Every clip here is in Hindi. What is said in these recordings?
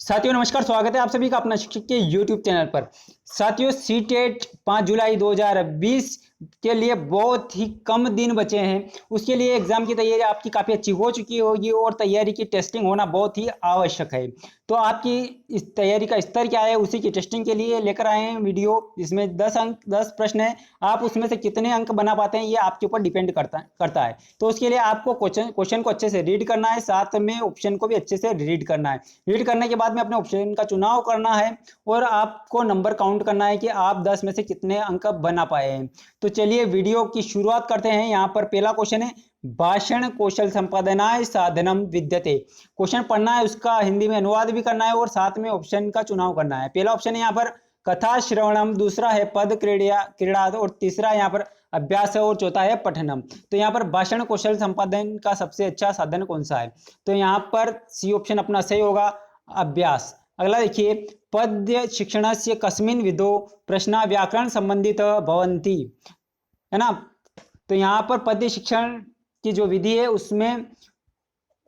साथियों नमस्कार, स्वागत है आप सभी का अपना शिक्षक के YouTube चैनल पर। साथियों सीटेट 5 जुलाई 2020 के लिए बहुत ही कम दिन बचे हैं। उसके लिए एग्जाम की तैयारी आपकी काफ़ी अच्छी हो चुकी होगी और तैयारी की टेस्टिंग होना बहुत ही आवश्यक है। तो आपकी इस तैयारी का स्तर क्या है, उसी की टेस्टिंग के लिए लेकर आए हैं वीडियो। इसमें 10 प्रश्न है, आप उसमें से कितने अंक बना पाते हैं ये आपके ऊपर डिपेंड करता है। तो उसके लिए आपको क्वेश्चन को अच्छे से रीड करना है, साथ में ऑप्शन को भी अच्छे से रीड करना है। रीड करने के बाद में अपने ऑप्शन का चुनाव करना है और आपको नंबर काउंट करना है कि आप 10 में से कितने अंक बना पाए हैं। तो चलिए वीडियो की शुरुआत करते हैं। यहाँ पर पहला क्वेश्चन है, भाषण कौशल संपादनाय साधनम विद्यते। क्वेश्चन पढ़ना है, उसका हिंदी में अनुवाद भी करना है और साथ में ऑप्शन का चुनाव करना है। पहला ऑप्शन है यहाँ पर कथा श्रवणम, दूसरा है पद क्रीड़ा और तीसरा यहाँ पर अभ्यास है और चौथा है पठनम। तो यहाँ पर भाषण कौशल संपादन का सबसे अच्छा साधन कौन सा है? तो यहाँ पर सी ऑप्शन अपना सही होगा, अभ्यास। अगला देखिए, पद्य शिक्षणस्य कस्मिन् विधौ प्रश्न व्याकरण संबंधित भवन्ति, है ना। तो यहाँ पर पद्य शिक्षण की जो विधि है उसमें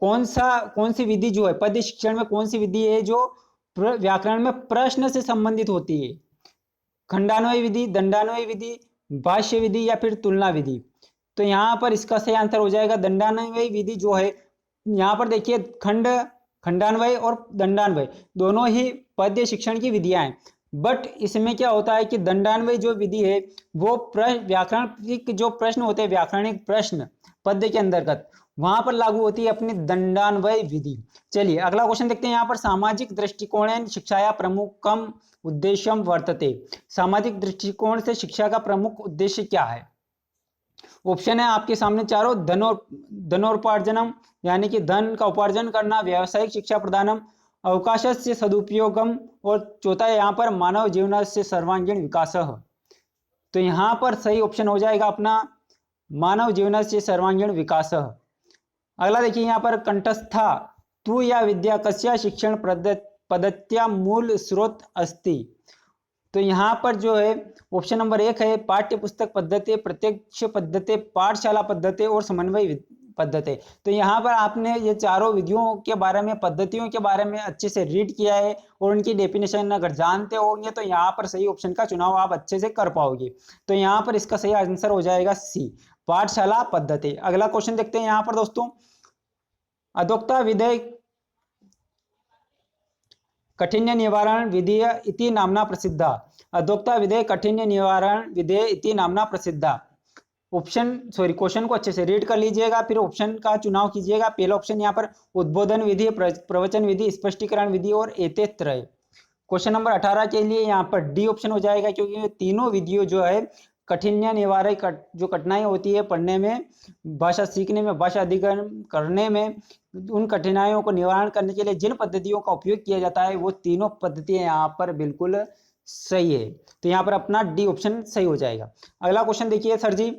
कौन सी विधि जो है, पद्य शिक्षण में कौन सी विधि है जो व्याकरण में प्रश्न से संबंधित होती है? खंडान्वय विधि, दंडान्वय विधि, भाष्य विधि या फिर तुलना विधि। तो यहाँ पर इसका सही आंसर हो जाएगा दंडान्वय विधि जो है। यहाँ पर देखिए खंडान्वय और दंडान्वय दोनों ही पद्य शिक्षण की विधियां हैं, बट इसमें क्या होता है कि दंडान्वय जो विधि है वो व्याकरणिक जो प्रश्न होते हैं, व्याकरणिक प्रश्न पद्य के अंतर्गत, वहां पर लागू होती है अपनी दंडान्वय विधि। चलिए अगला क्वेश्चन देखते हैं। यहाँ पर सामाजिक दृष्टिकोण शिक्षाया प्रमुखम उद्देश्यम वर्तते। सामाजिक दृष्टिकोण से शिक्षा का प्रमुख उद्देश्य क्या है? ऑप्शन है आपके सामने चारों, धनोपार्जनम यानी कि धन का उपार्जन करना, व्यावसायिक शिक्षा प्रदानम, अवकाशस्य सदुपयोगम और चौथा है यहाँ पर मानव जीवनस्य सर्वांगीण विकास। तो यहाँ पर सही ऑप्शन हो जाएगा अपना मानव जीवनस्य सर्वांगीण विकास। अगला देखिए यहाँ पर कंठस्था तू या विद्या कस्या शिक्षण पद्धत्या मूल स्रोत अस्ति। तो यहाँ पर जो है ऑप्शन नंबर 1 है पाठ्य पुस्तक पद्धति, प्रत्यक्ष पद्धति, पाठशाला पद्धति और समन्वय पद्धति। तो यहाँ पर आपने ये चारों विधियों के बारे में, पद्धतियों के बारे में अच्छे से रीड किया है और उनकी डेफिनेशन अगर जानते होंगे तो यहाँ पर सही ऑप्शन का चुनाव आप अच्छे से कर पाओगे। तो यहाँ पर इसका सही आंसर हो जाएगा सी, पाठशाला पद्धति। अगला क्वेश्चन देखते हैं यहाँ पर दोस्तों, अधोक्ता विधेय कठिन्य निवारण विधेय इति नामना प्रसिद्धा। अधोक्ता विधेय कठिन्य निवारण विधेय इति नामना प्रसिद्धा। क्वेश्चन को अच्छे से रीड कर लीजिएगा, फिर ऑप्शन का चुनाव कीजिएगा। पहला ऑप्शन यहाँ पर उद्बोधन विधि, प्रवचन विधि, स्पष्टीकरण विधि और एतेत्रय। क्वेश्चन नंबर 18 के लिए यहाँ पर डी ऑप्शन हो जाएगा, क्योंकि तीनों विधियों जो है कठिन्य निवारण जो कठिनाई होती है पढ़ने में, भाषा सीखने में, भाषा अधिग्रहण करने में, उन कठिनाइयों को निवारण करने के लिए जिन पद्धतियों का उपयोग किया जाता है वो तीनों पद्धतियां यहाँ पर बिल्कुल सही है। तो यहाँ पर अपना डी ऑप्शन सही हो जाएगा। अगला क्वेश्चन देखिए सर जी,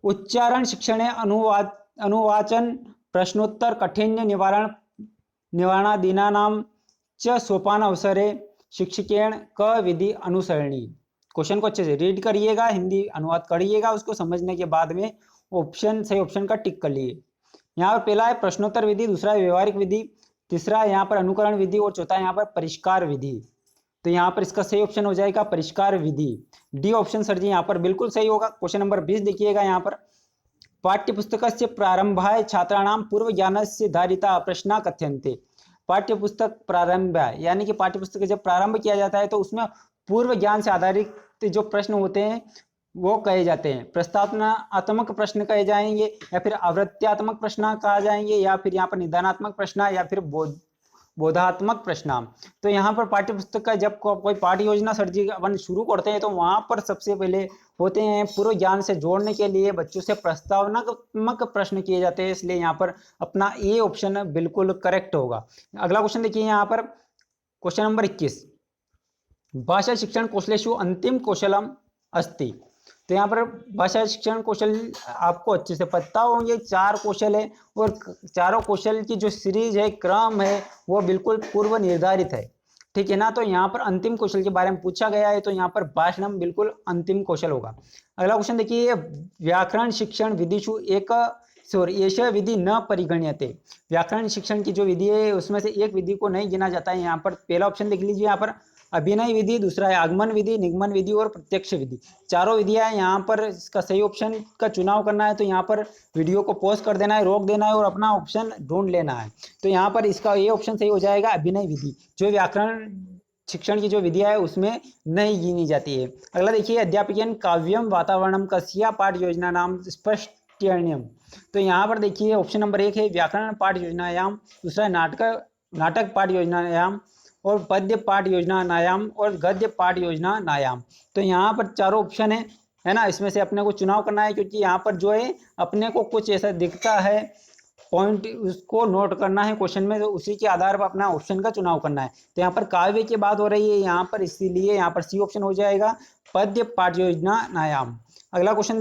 उच्चारण शिक्षण अनुवाचन प्रश्नोत्तर कठिन्य निवारणादीनानां च सोपान अवसरे शिक्षकेण क विधि अनुसरणी। क्वेश्चन को अच्छे से रीड करिएगा, हिंदी अनुवाद करिएगा, उसको समझने के बाद में सही ऑप्शन का टिक कर लिए। यहाँ पर पहला है प्रश्नोत्तर विधि, दूसरा है व्यवहारिक विधि, तीसरा है यहाँ पर अनुकरण विधि और चौथा है यहाँ पर परिष्कार विधि। तो यहाँ पर इसका सही ऑप्शन हो जाएगा परिष्कार विधि, डी ऑप्शन सर जी यहाँ पर बिल्कुल सही होगा। क्वेश्चन नंबर 20 देखिएगा यहाँ पर, पाठ्य पुस्तक से प्रारंभाय छात्राणाम पूर्व ज्ञान से धारिता प्रश्न कथ्यन्ते। पाठ्य पुस्तक प्रारंभ यानी कि पाठ्य पुस्तक जब प्रारंभ किया जाता है तो उसमें पूर्व ज्ञान से आधारित जो प्रश्न होते हैं वो कहे जाते हैं। प्रस्तावनात्मक प्रश्न कहे जाएंगे या फिर आवृत्त्यात्मक प्रश्न कहा जाएंगे या फिर यहाँ पर निदानात्मक प्रश्न या फिर बोधात्मक प्रश्न। तो यहाँ पर पाठ्य पुस्तक का जब कोई पाठ्य योजना सर जी अपन शुरू करते हैं तो वहां पर सबसे पहले होते हैं पूर्व ज्ञान से जोड़ने के लिए बच्चों से प्रस्तावनात्मक प्रश्न किए जाते हैं, इसलिए यहाँ पर अपना ए ऑप्शन बिल्कुल करेक्ट होगा। अगला क्वेश्चन देखिए यहाँ पर, क्वेश्चन नंबर 21, भाषा शिक्षण कौशलेषु अंतिम कौशलम अस्ति। तो यहाँ पर भाषा शिक्षण कौशल आपको अच्छे से पता होंगे, 4 कौशल है और चारों कौशल की जो सीरीज है, क्रम है, वो बिल्कुल पूर्व निर्धारित है, ठीक है ना। तो यहाँ पर अंतिम कौशल के बारे में पूछा गया है तो यहाँ पर भाषणम बिल्कुल अंतिम कौशल होगा। अगला क्वेश्चन देखिए, व्याकरण शिक्षण विधिषु एक सॉरी एष विधि न परिगण्यते। व्याकरण शिक्षण की जो विधि है उसमें से एक विधि को नहीं गिना जाता है। यहाँ पर पहला ऑप्शन देख लीजिए, यहाँ पर अभिनय विधि, दूसरा है आगमन विधि, निगमन विधि और प्रत्यक्ष विधि। चारों विधियां यहाँ पर इसका सही ऑप्शन का चुनाव करना है तो यहाँ पर वीडियो को पॉज कर देना है, रोक देना है और अपना ऑप्शन ढूंढ लेना है। तो यहाँ पर इसका ये ऑप्शन सही हो जाएगा, अभिनय विधि, जो व्याकरण शिक्षण की जो विधियां है उसमें नहीं गिनी जाती है। अगला देखिए, अध्यापकीयन काव्यम वातावरणम कस्या पाठ योजना नाम स्पष्टीकरणम। तो यहाँ पर देखिए ऑप्शन नंबर 1 है व्याकरण पाठ योजनायाम, दूसरा है नाटक पाठ योजनायाम और पद्य पाठ योजनायाम और गद्य पाठ योजनायाम। तो यहाँ पर चारों ऑप्शन है ना, इसमें से अपने को चुनाव करना है, क्योंकि यहाँ पर जो है अपने को कुछ ऐसा दिखता है पॉइंट, उसको नोट करना है क्वेश्चन में, तो उसी के आधार पर अपना ऑप्शन का चुनाव करना है। तो यहाँ पर काव्य की बात हो रही है यहाँ पर, इसीलिए यहाँ पर सी ऑप्शन हो जाएगा, पद्य पाठ योजनायाम। अगला क्वेश्चन